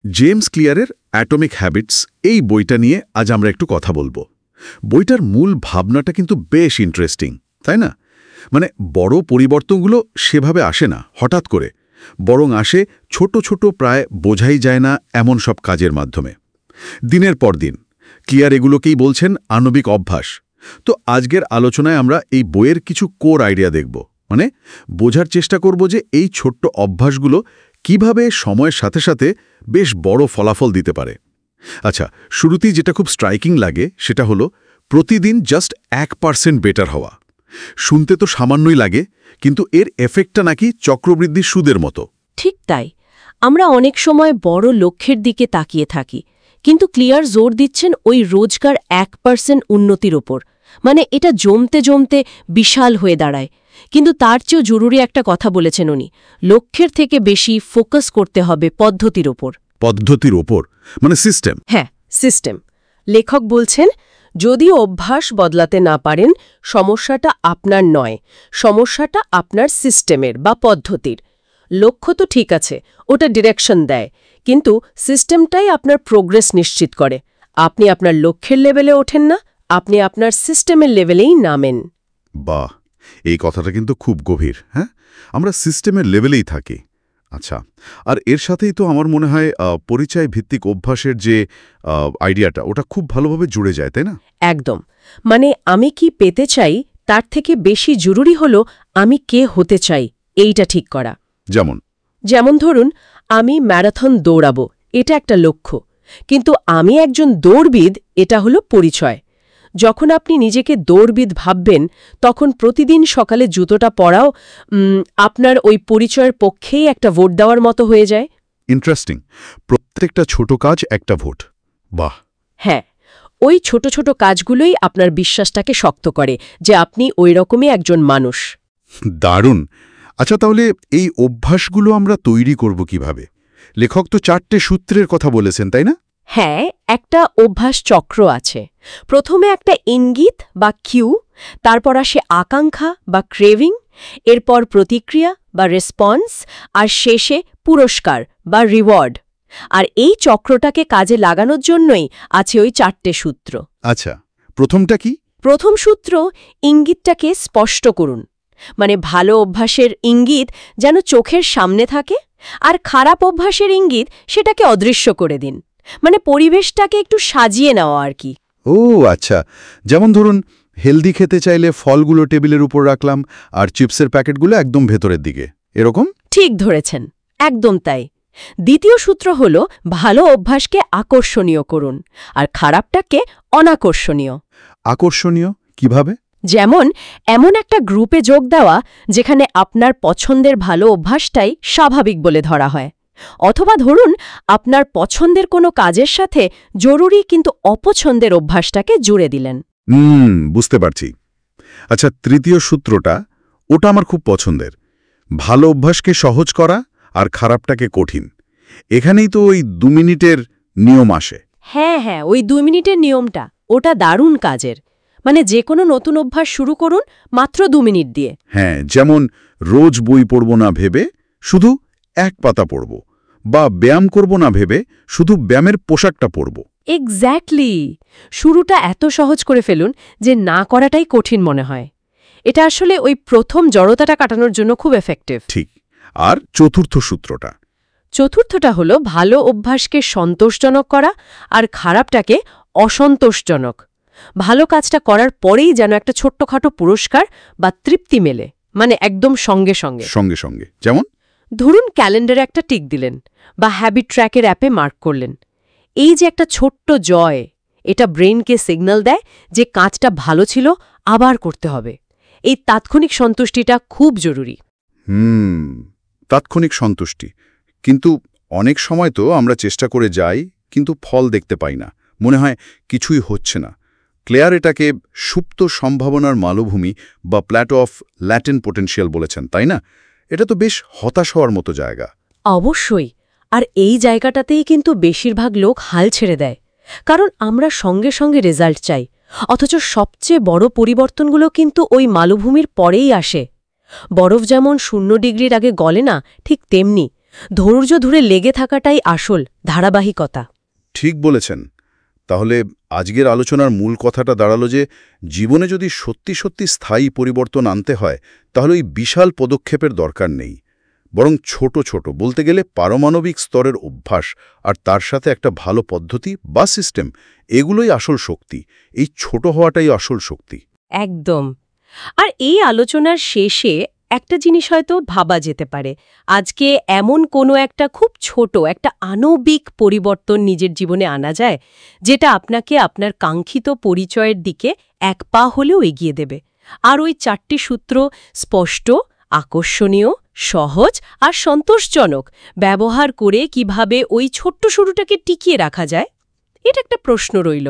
James ক্লিয়ারের atomic habits এই বইটা নিয়ে আজ আমরা একটু কথা বলবো। বইটার মূল ভাবনাটা কিন্তু বেশ ইন্টারেস্টিং, তাই না? মানে বড় পরিবর্তনগুলো সেভাবে আসে না হঠাৎ করে, বরং আসে ছোট ছোট প্রায় বোঝাই যায় না এমন সব কাজের মাধ্যমে। দিনের পর দিন ক্লিয়ার এগুলোকেই বলছেন আণবিক অভ্যাস। তো আজকের আলোচনায় আমরা এই বইয়ের কিছু কোর আইডিয়া দেখব, মানে বোঝার চেষ্টা করব যে এই ছোট্ট অভ্যাসগুলো কিভাবে সময়ের সাথে সাথে বেশ বড় ফলাফল দিতে পারে। আচ্ছা, শুরুতেই যেটা খুব স্ট্রাইকিং লাগে সেটা হলো প্রতিদিন জাস্ট 1% বেটার হওয়া। শুনতে তো সামান্যই লাগে, কিন্তু এর এফেক্টটা নাকি চক্রবৃদ্ধির সুদের মতো। ঠিক তাই। আমরা অনেক সময় বড় লক্ষ্যের দিকে তাকিয়ে থাকি, কিন্তু ক্লিয়ার জোর দিচ্ছেন ওই রোজকার 1% উন্নতির ওপর। মানে এটা জমতে জমতে বিশাল হয়ে দাঁড়ায়। কিন্তু তার চেয়েও জরুরি একটা কথা বলেছেন উনি, লক্ষ্যের থেকে বেশি ফোকাস করতে হবে পদ্ধতির ওপর। পদ্ধতির ওপর মানে সিস্টেম? হ্যাঁ, সিস্টেম। লেখক বলছেন, যদি অভ্যাস বদলাতে না পারেন, সমস্যাটা আপনার নয়, সমস্যাটা আপনার সিস্টেমের বা পদ্ধতির। লক্ষ্য তো ঠিক আছে, ওটা ডিরেকশন দেয়, কিন্তু সিস্টেমটাই আপনার প্রোগ্রেস নিশ্চিত করে। আপনি আপনার লক্ষ্যের লেভেলে ওঠেন না, আপনি আপনার সিস্টেমের লেভেলেই নামেন। বাহ, এই কথাটা কিন্তু খুব গভীর। হ্যাঁ, আমরা সিস্টেমের লেভেলেই থাকি। আচ্ছা, আর এর সাথেই তো আমার মনে হয় পরিচয় ভিত্তিক অভ্যাসের যে আইডিয়াটা, ওটা খুব ভালোভাবে জুড়ে যায়, তাই না? একদম। মানে আমি কি পেতে চাই তার থেকে বেশি জরুরি হলো আমি কে হতে চাই, এইটা ঠিক করা। যেমন ধরুন, আমি ম্যারাথন দৌড়াবো, এটা একটা লক্ষ্য, কিন্তু আমি একজন দৌড়বিদ, এটা হলো পরিচয়। যখন আপনি নিজেকে দৌড়বিদ ভাববেন, তখন প্রতিদিন সকালে জুতোটা পরাও আপনার ওই পরিচয়ের পক্ষেই একটা ভোট দেওয়ার মতো হয়ে যায়। ইন্টারেস্টিং। প্রত্যেকটা ছোট কাজ একটা ভোট। বাহ। হ্যাঁ, ওই ছোট ছোট কাজগুলোই আপনার বিশ্বাসটাকে শক্ত করে যে আপনি ওই রকমই একজন মানুষ। দারুণ। আচ্ছা, তাহলে এই অভ্যাসগুলো আমরা তৈরি করব কিভাবে? লেখক তো 4টে সূত্রের কথা বলেছেন, তাই না? হ্যাঁ, একটা অভ্যাস চক্র আছে। প্রথমে একটা ইঙ্গিত বা কিউ, তারপর আসে আকাঙ্ক্ষা বা ক্রেভিং, এরপর প্রতিক্রিয়া বা রেসপন্স, আর শেষে পুরস্কার বা রিওয়ার্ড। আর এই চক্রটাকে কাজে লাগানোর জন্যই আছে ওই 4টে সূত্র। আচ্ছা, প্রথমটা কি? প্রথম সূত্র, ইঙ্গিতটাকে স্পষ্ট করুন। মানে ভালো অভ্যাসের ইঙ্গিত যেন চোখের সামনে থাকে, আর খারাপ অভ্যাসের ইঙ্গিত সেটাকে অদৃশ্য করে দিন। মানে পরিবেশটাকে একটু সাজিয়ে নেওয়া আর কি। ও আচ্ছা, যেমন ধরুন হেলদি খেতে চাইলে ফলগুলো টেবিলের উপর রাখলাম, আর চিপসের প্যাকেটগুলো একদম ভেতরের দিকে, এরকম? ঠিক ধরেছেন, একদম তাই। দ্বিতীয় সূত্র হল ভালো অভ্যাসকে আকর্ষণীয় করুন, আর খারাপটাকে অনাকর্ষণীয়। আকর্ষণীয় কিভাবে? যেমন এমন একটা গ্রুপে যোগ দেওয়া যেখানে আপনার পছন্দের ভালো অভ্যাসটাই স্বাভাবিক বলে ধরা হয়। অথবা ধরুন আপনার পছন্দের কোনো কাজের সাথে জরুরি কিন্তু অপছন্দের অভ্যাসটাকে জুড়ে দিলেন। বুঝতে পারছি। আচ্ছা, তৃতীয় সূত্রটা, ওটা আমার খুব পছন্দের। ভালো অভ্যাসকে সহজ করা আর খারাপটাকে কঠিন। এখানেই তো ওই 2 মিনিটের নিয়ম আসে। হ্যাঁ হ্যাঁ, ওই 2 মিনিটের নিয়মটা, ওটা দারুণ কাজের। মানে যে কোনো নতুন অভ্যাস শুরু করুন মাত্র 2 মিনিট দিয়ে। হ্যাঁ, যেমন রোজ বই পড়ব না ভেবে শুধু 1 পাতা পড়ব, বা ব্যায়াম করব না ভেবে শুধু ব্যায়ামের পোশাকটা পরব। এক্স্যাক্টলি। শুরুটা এত সহজ করে ফেলুন যে না করাটাই কঠিন মনে হয়। এটা আসলে ওই প্রথম জড়তাটা কাটানোর জন্য খুব এফেক্টিভ। ঠিক। আর চতুর্থ সূত্রটা? চতুর্থটা হলো ভালো অভ্যাসকে সন্তোষজনক করা আর খারাপটাকে অসন্তোষজনক। ভালো কাজটা করার পরেই যেন একটা ছোট্টখাটো পুরস্কার বা তৃপ্তি মেলে, মানে একদম সঙ্গে সঙ্গে। সঙ্গে সঙ্গে যেমন? ধরুন ক্যালেন্ডারে একটা টিক দিলেন বা হ্যাবিট ট্র্যাকের অ্যাপে মার্ক করলেন। এই যে একটা ছোট্ট জয়, এটা ব্রেনকে সিগন্যাল দেয় যে কাজটা ভালো ছিল, আবার করতে হবে। এই তাৎক্ষণিক সন্তুষ্টিটা খুব জরুরি। তাৎক্ষণিক সন্তুষ্টি। কিন্তু অনেক সময় তো আমরা চেষ্টা করে যাই, কিন্তু ফল দেখতে পাই না, মনে হয় কিছুই হচ্ছে না। ক্লেয়ার এটাকে সুপ্ত সম্ভাবনার মালভূমি বা প্ল্যাটো অফ ল্যাটেন্ট পোটেনশিয়াল বলেছেন, তাই না? এটা তো বেশ হতাশ হওয়ার মতো জায়গা। অবশ্যই। আর এই জায়গাটাতেই কিন্তু বেশিরভাগ লোক হাল ছেড়ে দেয়, কারণ আমরা সঙ্গে সঙ্গে রেজাল্ট চাই। অথচ সবচেয়ে বড় পরিবর্তনগুলো কিন্তু ওই মালভূমির পরেই আসে। বরফ যেমন 0 ডিগ্রির আগে গলে না, ঠিক তেমনি ধৈর্য ধরে লেগে থাকাটাই আসল ধারাবাহিকতা। ঠিক বলেছেন। তাহলে আজকের আলোচনার মূল কথাটা দাঁড়ালো যে জীবনে যদি সত্যি সত্যি স্থায়ী পরিবর্তন আনতে হয় তাহলে ওই বিশাল পদক্ষেপের দরকার নেই, বরং ছোট ছোট বলতে গেলে পারমাণবিক স্তরের অভ্যাস আর তার সাথে একটা ভালো পদ্ধতি বা সিস্টেম, এগুলোই আসল শক্তি। এই ছোট হওয়াটাই আসল শক্তি। একদম। আর এই আলোচনার শেষে একটা জিনিস হয়তো ভাবা যেতে পারে, আজকে এমন কোনো একটা খুব ছোট একটা আণবিক পরিবর্তন নিজের জীবনে আনা যায় যেটা আপনাকে আপনার কাঙ্ক্ষিত পরিচয়ের দিকে এক পা হলেও এগিয়ে দেবে। আর ওই 4টি সূত্র স্পষ্ট, আকর্ষণীয়, সহজ আর সন্তোষজনক ব্যবহার করে কিভাবে ওই ছোট্ট শুরুটাকে টিকিয়ে রাখা যায়, এটা একটা প্রশ্ন রইল।